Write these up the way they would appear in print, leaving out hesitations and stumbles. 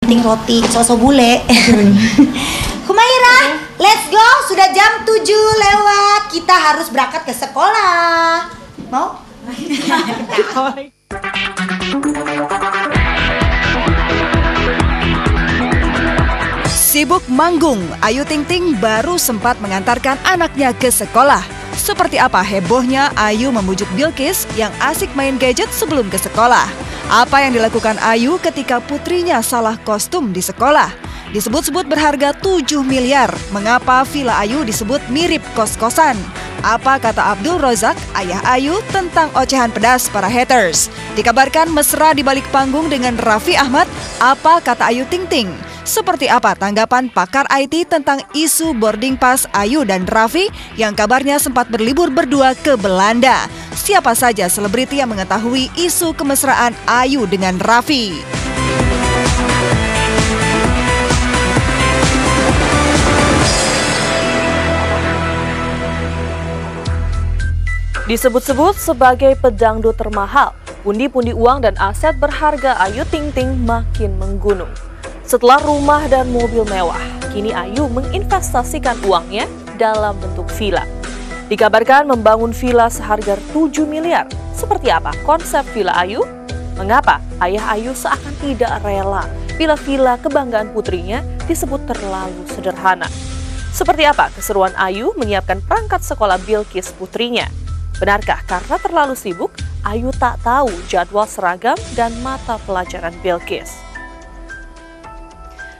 penting roti sosok bule. Humaira, let's go. Sudah jam 7 lewat. Kita harus berangkat ke sekolah. Mau? Sibuk manggung, Ayu Ting Ting baru sempat mengantarkan anaknya ke sekolah. Seperti apa hebohnya Ayu memujuk Bilqis yang asik main gadget sebelum ke sekolah? Apa yang dilakukan Ayu ketika putrinya salah kostum di sekolah? Disebut-sebut berharga 7 miliar. Mengapa villa Ayu disebut mirip kos-kosan? Apa kata Abdul Rozak, ayah Ayu, tentang ocehan pedas para haters? Dikabarkan mesra di balik panggung dengan Raffi Ahmad. Apa kata Ayu Ting Ting? Seperti apa tanggapan pakar IT tentang isu boarding pass Ayu dan Raffi yang kabarnya sempat berlibur berdua ke Belanda? Siapa saja selebriti yang mengetahui isu kemesraan Ayu dengan Raffi? Disebut-sebut sebagai pedangdut termahal, pundi-pundi uang dan aset berharga Ayu Ting Ting makin menggunung. Setelah rumah dan mobil mewah, kini Ayu menginvestasikan uangnya dalam bentuk villa. Dikabarkan membangun villa seharga 7 miliar. Seperti apa konsep villa Ayu? Mengapa ayah Ayu seakan tidak rela bila villa kebanggaan putrinya disebut terlalu sederhana? Seperti apa keseruan Ayu menyiapkan perangkat sekolah Bilqis putrinya? Benarkah karena terlalu sibuk, Ayu tak tahu jadwal seragam dan mata pelajaran Bilqis?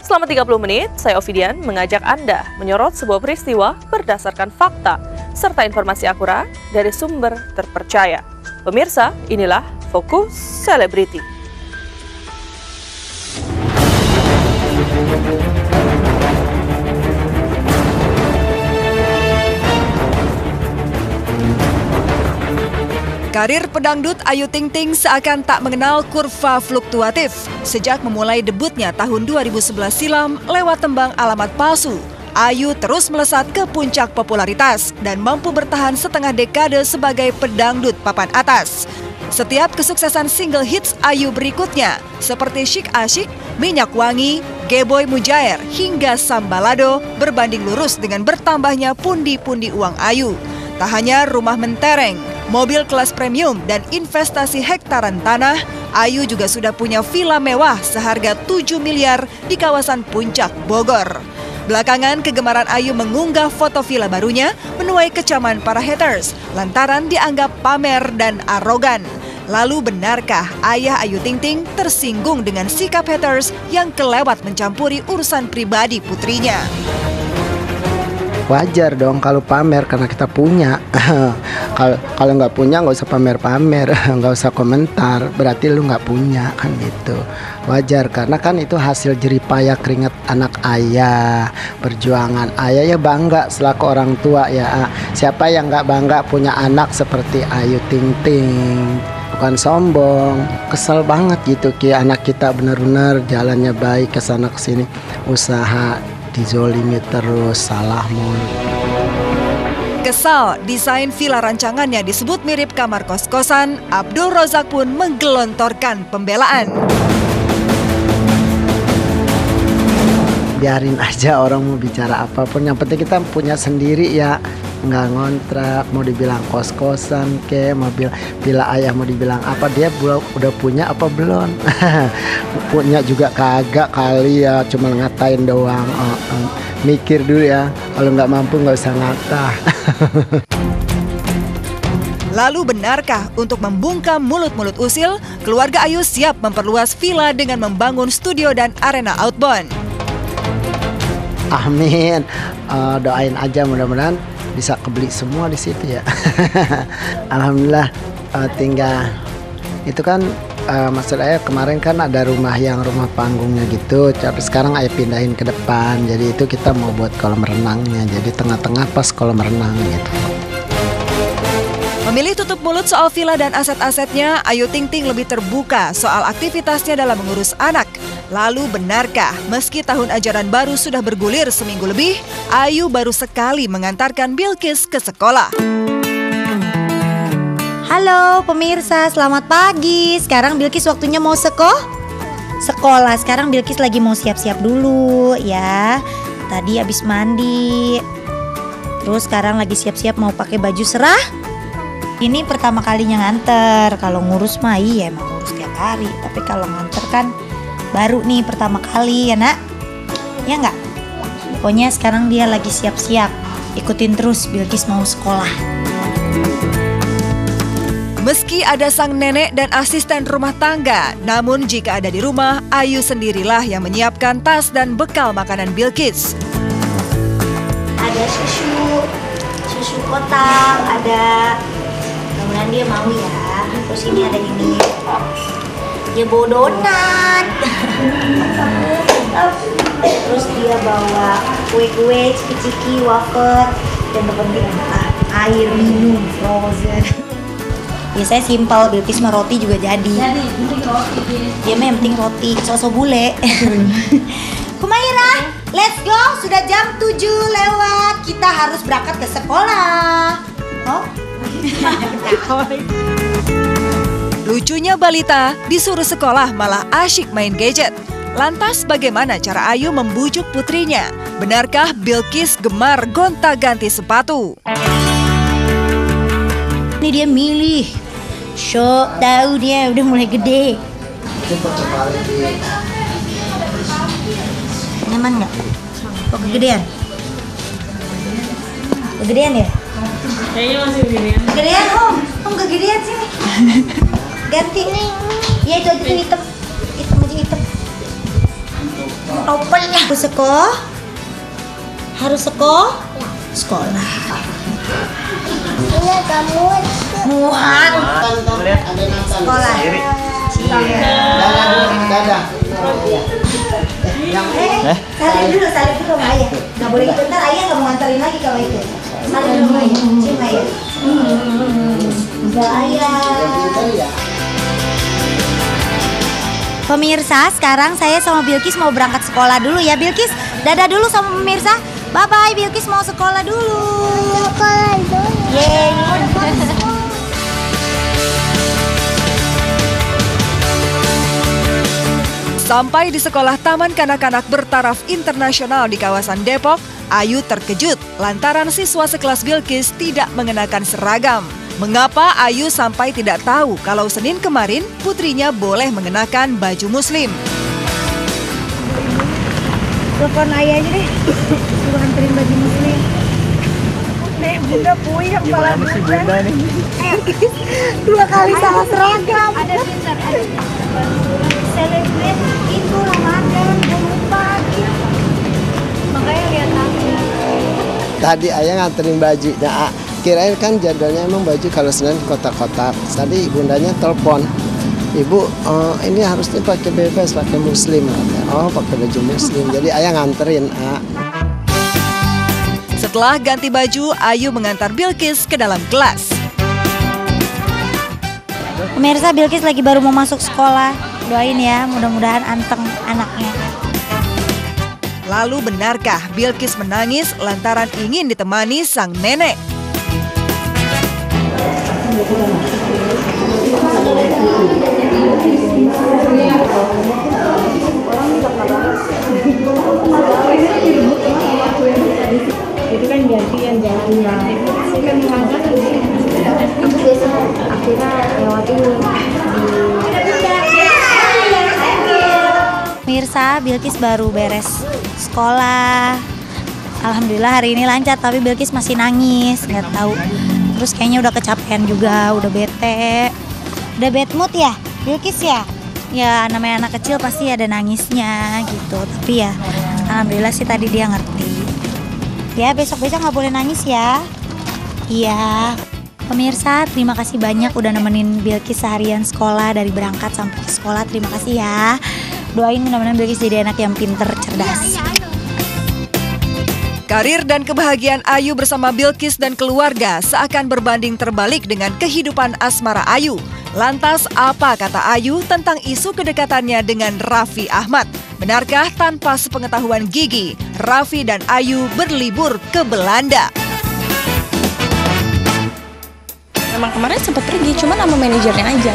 Selama 30 menit, saya Ovidian mengajak Anda menyorot sebuah peristiwa berdasarkan fakta serta informasi akurat dari sumber terpercaya. Pemirsa, inilah Fokus Selebriti. Karir pedangdut Ayu Ting Ting seakan tak mengenal kurva fluktuatif. Sejak memulai debutnya tahun 2011 silam lewat tembang Alamat Palsu, Ayu terus melesat ke puncak popularitas dan mampu bertahan setengah dekade sebagai pedangdut papan atas. Setiap kesuksesan single hits Ayu berikutnya, seperti Syik Asyik, Minyak Wangi, Geboy Mujair, hingga Sambalado, berbanding lurus dengan bertambahnya pundi-pundi uang Ayu. Tak hanya rumah mentereng, mobil kelas premium, dan investasi hektaran tanah, Ayu juga sudah punya villa mewah seharga 7 miliar di kawasan Puncak, Bogor. Belakangan, kegemaran Ayu mengunggah foto villa barunya menuai kecaman para haters lantaran dianggap pamer dan arogan. Lalu benarkah ayah Ayu Ting Ting tersinggung dengan sikap haters yang kelewat mencampuri urusan pribadi putrinya? Wajar dong kalau pamer karena kita punya. Kalau nggak punya nggak usah pamer-pamer, nggak usah komentar. Berarti lu nggak punya kan gitu. Wajar karena kan itu hasil jeripaya keringat anak ayah, perjuangan ayah ya, bangga selaku orang tua ya. Siapa yang nggak bangga punya anak seperti Ayu Ting Ting? Bukan sombong, kesel banget gitu anak kita benar-benar jalannya baik kesana kesini, usaha dizolimi terus, salah mulu. Kesal, desain villa rancangannya disebut mirip kamar kos-kosan, Abdul Rozak pun menggelontorkan pembelaan. Biarin aja orang mau bicara apapun, yang penting kita punya sendiri ya, nggak ngontrak. Mau dibilang kos-kosan ke, mau bila ayah mau dibilang apa, dia udah punya apa belum? Punya juga kagak kali ya, cuma ngatain doang. Mikir dulu ya, kalau nggak mampu nggak usah ngata. Lalu benarkah untuk membungkam mulut-mulut usil, keluarga Ayu siap memperluas villa dengan membangun studio dan arena outbound? Amin, doain aja mudah-mudahan bisa kebeli semua di situ ya. Alhamdulillah, tinggal itu kan maksud ayah kemarin kan ada rumah panggungnya gitu, tapi sekarang ayah pindahin ke depan, jadi itu kita mau buat kolam renangnya, jadi tengah-tengah pas kolam renang gitu. Memilih tutup mulut soal villa dan aset-asetnya, Ayu Ting Ting lebih terbuka soal aktivitasnya dalam mengurus anak. Lalu benarkah meski tahun ajaran baru sudah bergulir seminggu lebih, Ayu baru sekali mengantarkan Bilqis ke sekolah? Halo pemirsa, selamat pagi. Sekarang Bilqis waktunya mau sekolah. Sekarang Bilkis lagi mau siap-siap dulu ya. Tadi habis mandi. Terus sekarang lagi siap-siap mau pakai baju serah. Ini pertama kalinya nganter. Kalau ngurus mah iya emang ngurus tiap hari. Tapi kalau nganter kan baru nih pertama kali ya nak. Ya nggak? Pokoknya sekarang dia lagi siap-siap. Ikutin terus Bilkis mau sekolah. Meski ada sang nenek dan asisten rumah tangga, namun jika ada di rumah, Ayu sendirilah yang menyiapkan tas dan bekal makanan Bilkis. Ada susu kotak, ada, mudah-mudahan dia mau ya. Terus ini ada ini, dia bawa donat. Terus dia bawa kue-kue, ciki-ciki, wafer, dan terpenting air minum frozen. Biasanya simpel, Bilkis mah roti juga jadi. Dia mah yang penting roti, sosok bule. Kumaira, let's go. Sudah jam 7 lewat. Kita harus berangkat ke sekolah. Oh? Lucunya balita disuruh sekolah malah asyik main gadget. Lantas bagaimana cara Ayu membujuk putrinya? Benarkah Bilkis gemar gonta-ganti sepatu? Ini dia milih. Tahu dia udah mulai gede. Nyaman nggak? Kok kegedean? Kegedean ya? Kayaknya masih begini. Kegedean om kegedean sini. Ganti. Ya itu aja tuh hitam aja hitam. Opennya. Harus sekolah. Iya kamu Muat. Sekolah. Dadah. Salim dulu sama ayah. Nggak boleh gitu, ntar ayah nggak mau nganterin lagi kalau itu. Salim dulu sama ayah, cium ayah. Udah ayah. Pemirsa, sekarang saya sama Bilkis mau berangkat sekolah dulu ya. Bilkis, dadah dulu sama pemirsa. Bye-bye, Bilkis mau sekolah dulu. sekolah dulu. Yeay. Sampai di sekolah Taman Kanak-kanak Bertaraf Internasional di kawasan Depok, Ayu terkejut lantaran siswa sekelas Bilkis tidak mengenakan seragam. Mengapa Ayu sampai tidak tahu kalau Senin kemarin putrinya boleh mengenakan baju muslim? Telepon ayah aja deh. Suruh anterin baju muslim. Nek, bunda puyeng kepala bunda nih. 2 kali salah seragam. Ada pintar, ada. Celebrate itu Ramadan, lupa. Makanya lihat aja. Tadi ayah nganterin baju. Nah, kirain kan jadwalnya emang baju kalau Senin kotak-kotak. Tadi bundanya telepon. Ibu, ini harusnya pakai bebas, pakai muslim. Oh, pakai baju muslim. Jadi ayah nganterin. Setelah ganti baju, Ayu mengantar Bilkis ke dalam kelas. Pemirsa, Bilkis lagi baru mau masuk sekolah. Doain ya, mudah-mudahan anteng anaknya. Lalu benarkah Bilkis menangis lantaran ingin ditemani sang nenek? Itu kan gantian jalannya. Saya kan mengangkat akhirnya lewatin Mirsa, Bilkis baru beres sekolah. Alhamdulillah hari ini lancar, tapi Bilkis masih nangis, nggak tahu. Terus kayaknya udah kecapean juga, udah bete. Udah bad mood ya, Bilkis ya? Ya namanya anak kecil pasti ada nangisnya gitu. Tapi ya alhamdulillah sih tadi dia ngerti. Ya besok-besok nggak boleh nangis ya. Iya. Pemirsa, terima kasih banyak udah nemenin Bilkis seharian sekolah dari berangkat sampai ke sekolah. Terima kasih ya. Doain mudah-mudahan Bilkis jadi anak yang pinter, cerdas. Karir dan kebahagiaan Ayu bersama Bilkis dan keluarga seakan berbanding terbalik dengan kehidupan asmara Ayu. Lantas apa kata Ayu tentang isu kedekatannya dengan Raffi Ahmad? Benarkah tanpa sepengetahuan Gigi, Raffi dan Ayu berlibur ke Belanda? Memang kemarin sempat pergi, cuma sama manajernya aja.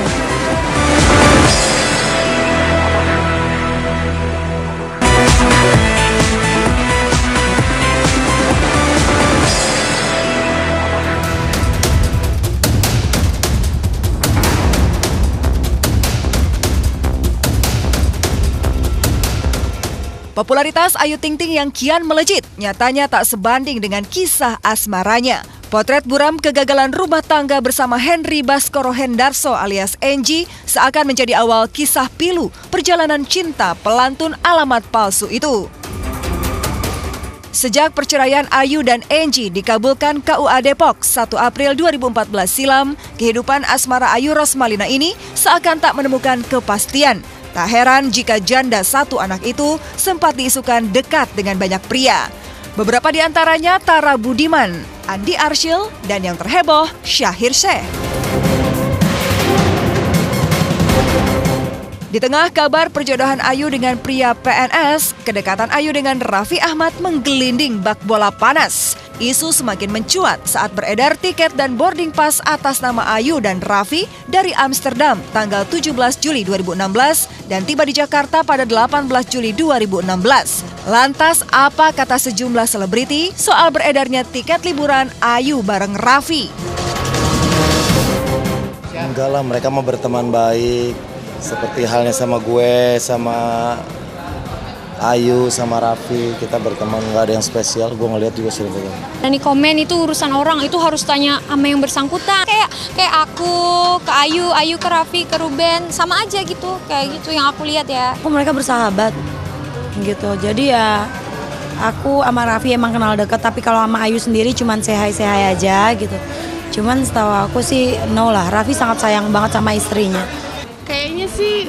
Popularitas Ayu Ting Ting yang kian melejit nyatanya tak sebanding dengan kisah asmaranya. Potret buram kegagalan rumah tangga bersama Henry Baskoro Hendarso alias Enji seakan menjadi awal kisah pilu perjalanan cinta pelantun alamat palsu itu. Sejak perceraian Ayu dan Enji dikabulkan KUA Depok 1 April 2014 silam, kehidupan asmara Ayu Rosmalina ini seakan tak menemukan kepastian. Tak heran jika janda satu anak itu sempat diisukan dekat dengan banyak pria. Beberapa di antaranya Tara Budiman, Andi Arsyil, dan yang terheboh Syahir Syekh. Di tengah kabar perjodohan Ayu dengan pria PNS, kedekatan Ayu dengan Raffi Ahmad menggelinding bak bola panas. Isu semakin mencuat saat beredar tiket dan boarding pass atas nama Ayu dan Raffi dari Amsterdam tanggal 17 Juli 2016 dan tiba di Jakarta pada 18 Juli 2016. Lantas apa kata sejumlah selebriti soal beredarnya tiket liburan Ayu bareng Raffi? Enggak lah, mereka mau berteman baik. Seperti halnya sama gue, sama Ayu, sama Raffi, kita berteman, nggak ada yang spesial. Gue ngeliat juga sering. Dan di komen itu urusan orang, itu harus tanya sama yang bersangkutan. Kayak aku ke Ayu ke Raffi, ke Ruben, sama aja gitu. Kayak gitu yang aku lihat ya. Mereka bersahabat gitu. Jadi ya aku sama Raffi emang kenal dekat, tapi kalau sama Ayu sendiri cuman say hi aja gitu. Cuman setahu aku sih no lah, Raffi sangat sayang banget sama istrinya. Kayaknya sih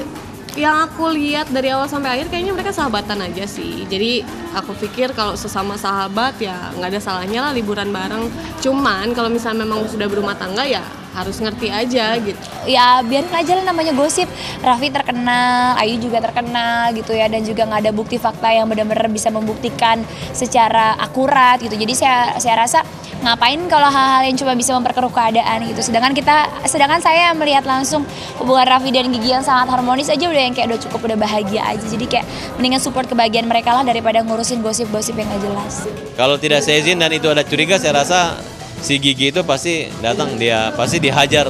yang aku lihat dari awal sampai akhir kayaknya mereka sahabatan aja sih. Jadi aku pikir kalau sesama sahabat ya nggak ada salahnya lah liburan bareng. Cuman kalau misalnya memang sudah berumah tangga ya harus ngerti aja gitu. Ya biarin aja lah, namanya gosip. Raffi terkenal, Ayu juga terkenal gitu ya. Dan juga nggak ada bukti fakta yang benar-benar bisa membuktikan secara akurat gitu. Jadi saya rasa ngapain kalau hal-hal yang cuma bisa memperkeruh keadaan gitu. Sedangkan saya melihat langsung hubungan Raffi dan Gigi yang sangat harmonis aja udah yang kayak udah cukup, udah bahagia aja. Jadi kayak mendingan support kebahagiaan mereka lah daripada ngurusin gosip-gosip yang nggak jelas. Kalau tidak seizin dan itu ada curiga, saya rasa si Gigi itu pasti datang, dia pasti dihajar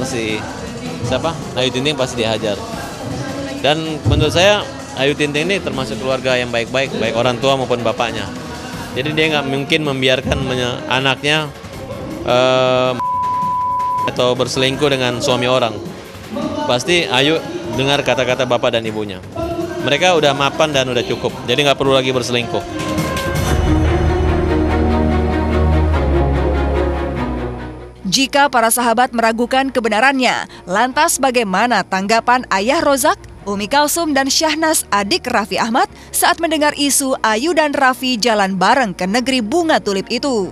Ayu Ting Ting pasti dihajar. Dan menurut saya Ayu Ting Ting ini termasuk keluarga yang baik-baik, baik orang tua maupun bapaknya. Jadi dia nggak mungkin membiarkan anaknya atau berselingkuh dengan suami orang. Pasti Ayu dengar kata-kata bapak dan ibunya. Mereka udah mapan dan udah cukup, jadi nggak perlu lagi berselingkuh. Jika para sahabat meragukan kebenarannya, lantas bagaimana tanggapan ayah Rozak, Umi Kalsum dan Syahnas adik Raffi Ahmad saat mendengar isu Ayu dan Raffi jalan bareng ke negeri bunga tulip itu?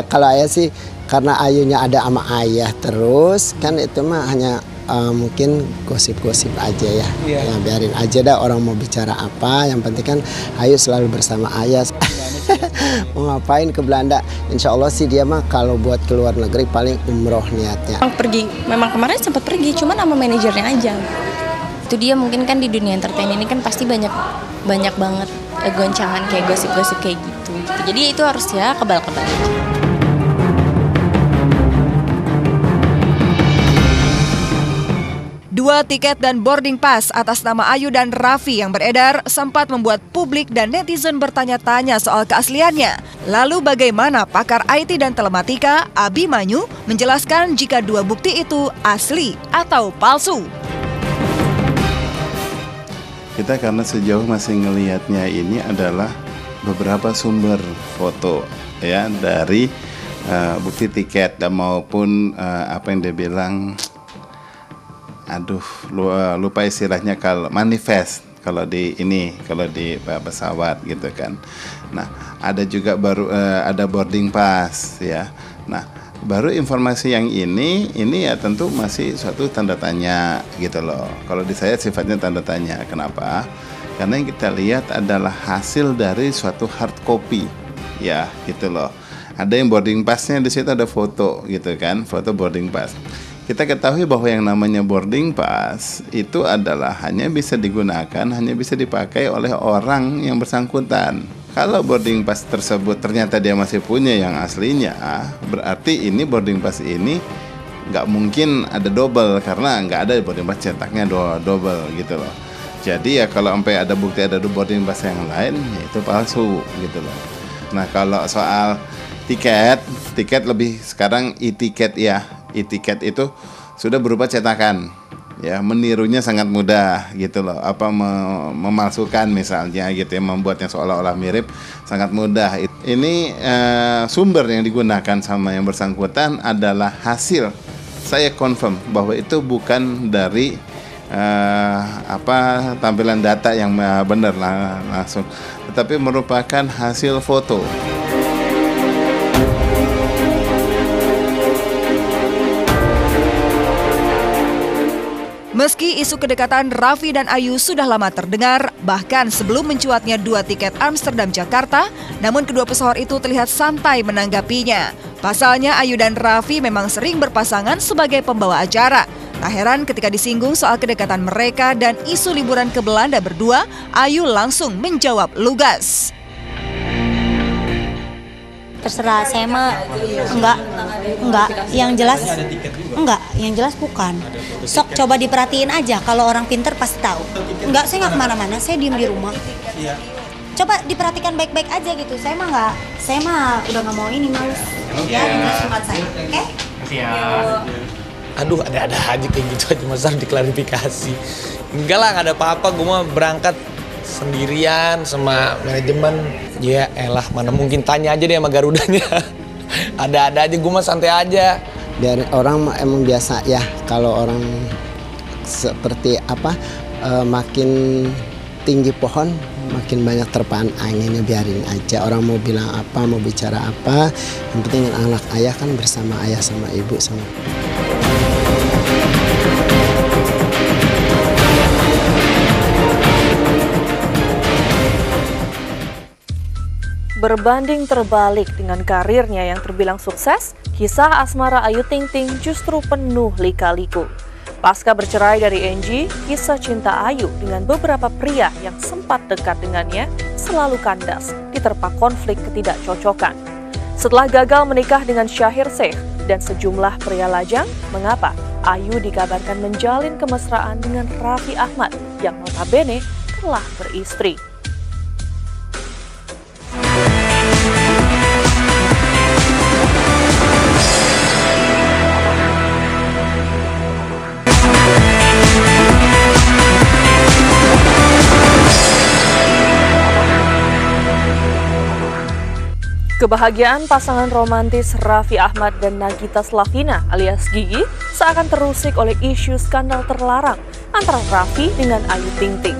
Kalau ayah sih karena Ayunya ada sama ayah terus, kan itu mah hanya mungkin gosip-gosip aja ya. Ya biarin aja dah orang mau bicara apa, yang penting kan Ayu selalu bersama ayah. Mau ngapain ke Belanda? Insya Allah sih dia mah kalau buat keluar negeri paling umroh niatnya. Memang kemarin sempat pergi, cuma sama manajernya aja. Itu dia mungkin kan di dunia entertain ini kan pasti banyak banget goncangan kayak gosip-gosip kayak gitu. Jadi itu harus ya kebal-kebal aja. Dua tiket dan boarding pass atas nama Ayu dan Raffi yang beredar sempat membuat publik dan netizen bertanya-tanya soal keasliannya. Lalu bagaimana pakar IT dan telematika Abimanyu menjelaskan jika dua bukti itu asli atau palsu? Kita karena sejauh masih ngelihatnya ini adalah beberapa sumber foto ya dari bukti tiket dan maupun apa yang dia bilang, lupa istilahnya, kalau manifest kalau di pesawat gitu kan. Nah, ada juga baru ada boarding pass ya. Nah, baru informasi yang ini ya tentu masih suatu tanda tanya gitu loh. Kalau di saya sifatnya tanda tanya. Kenapa? Karena yang kita lihat adalah hasil dari suatu hard copy ya gitu loh. Ada yang boarding passnya di situ ada foto gitu kan, foto boarding pass. Kita ketahui bahwa yang namanya boarding pass itu adalah hanya bisa dipakai oleh orang yang bersangkutan. Kalau boarding pass tersebut ternyata dia masih punya yang aslinya, berarti ini boarding pass ini nggak mungkin ada double karena nggak ada boarding pass cetaknya double gitu loh. Jadi ya kalau sampai ada bukti ada boarding pass yang lain, ya itu palsu gitu loh. Nah kalau soal tiket lebih sekarang e-tiket ya, e-tiket itu sudah berupa cetakan. Ya, menirunya sangat mudah gitu loh. Apa memalsukan misalnya gitu ya, membuatnya seolah-olah mirip sangat mudah. Ini sumber yang digunakan sama yang bersangkutan adalah hasil. Saya confirm bahwa itu bukan dari tampilan data yang benar langsung, tetapi merupakan hasil foto. Meski isu kedekatan Raffi dan Ayu sudah lama terdengar, bahkan sebelum mencuatnya 2 tiket Amsterdam-Jakarta, namun kedua pesohor itu terlihat santai menanggapinya. Pasalnya Ayu dan Raffi memang sering berpasangan sebagai pembawa acara. Tak heran ketika disinggung soal kedekatan mereka dan isu liburan ke Belanda berdua, Ayu langsung menjawab lugas. Terserah, saya mah enggak, yang jelas bukan. Sok coba diperhatiin aja, kalau orang pinter pasti tahu. Enggak, saya nggak kemana-mana, saya diem di rumah. Coba diperhatikan baik-baik aja gitu. Saya mah udah nggak mau ini males. Ya, jelas tempat saya, oke? Aduh, ada aja kayak gitu aja, masa harus diklarifikasi. Enggak lah, nggak ada apa-apa, gue mah berangkat sendirian sama manajemen. Ya elah, mana mungkin, tanya aja deh sama Garudanya. Ada aja, gue mah santai aja. Biar orang emang biasa ya, kalau orang seperti makin tinggi pohon makin banyak terpaan anginnya, biarin aja. Orang mau bilang apa, mau bicara apa, yang penting anak ayah kan bersama ayah sama ibu sama. Berbanding terbalik dengan karirnya yang terbilang sukses, kisah asmara Ayu Ting Ting justru penuh lika-liku. Pasca bercerai dari Angie, kisah cinta Ayu dengan beberapa pria yang sempat dekat dengannya selalu kandas diterpa konflik ketidakcocokan. Setelah gagal menikah dengan Syahir Sheikh dan sejumlah pria lajang, mengapa Ayu dikabarkan menjalin kemesraan dengan Raffi Ahmad yang notabene telah beristri. Kebahagiaan pasangan romantis Raffi Ahmad dan Nagita Slavina alias Gigi seakan terusik oleh isu skandal terlarang antara Raffi dengan Ayu Ting Ting.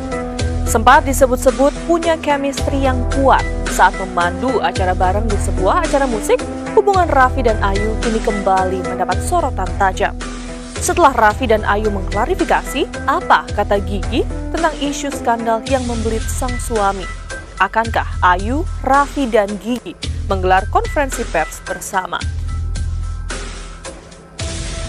Sempat disebut-sebut punya chemistry yang kuat saat memandu acara bareng di sebuah acara musik, hubungan Raffi dan Ayu kini kembali mendapat sorotan tajam. Setelah Raffi dan Ayu mengklarifikasi apa kata Gigi tentang isu skandal yang membelit sang suami, akankah Ayu, Raffi, dan Gigi menggelar konferensi pers bersama?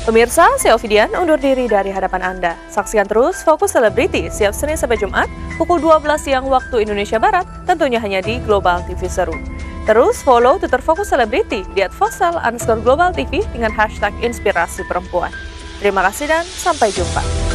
Pemirsa, saya Ovidian undur diri dari hadapan Anda. Saksikan terus Fokus Selebriti setiap Senin sampai Jumat pukul 12 siang waktu Indonesia Barat, tentunya hanya di Global TV Seru. Terus follow Twitter Fokus Selebriti di @fosel_global TV dengan hashtag inspirasi perempuan. Terima kasih dan sampai jumpa.